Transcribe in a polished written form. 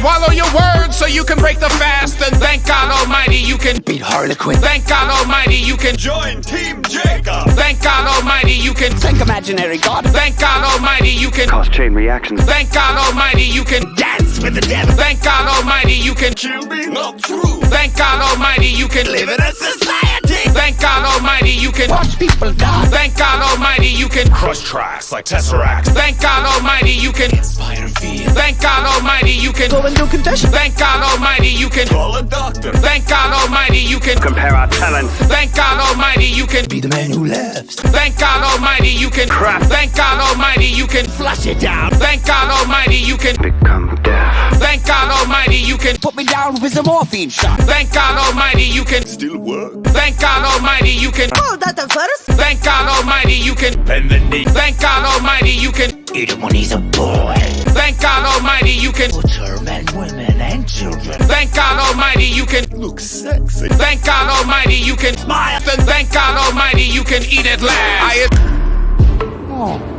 swallow your words so you can break the fast. And thank God Almighty you can beat Harlequin. Thank God Almighty you can join Team Jacob. Thank God Almighty you can thank imaginary God. Thank God Almighty you can cause chain reactions. Thank God Almighty you can dance with the devil. Thank God Almighty you can kill me not true. Thank God Almighty you can live in a society. Thank God Almighty you can watch people die. Thank God Almighty you can crush tracks like Tesseract. Thank God Almighty you can inspire fear. Thank God Almighty you can go and do confession. Thank God Almighty you can call a doctor. Thank God Almighty you can compare our talents. Thank God Almighty you can be the man who laughs. Thank God Almighty you can crap. Thank God Almighty you can flush it down. Thank God Almighty you can become deaf. Thank God Almighty you can put me down with a morphine shot. Thank God Almighty you can still work. Thank God Almighty you can hold that the first. Thank God Almighty you can bend the knee. Thank God Almighty you can eat him when he's a boy. Thank God Almighty you can butcher men, women, and children. Thank God Almighty you can look sexy. Thank God Almighty you can smile. Thank God Almighty you can eat it last. Oh.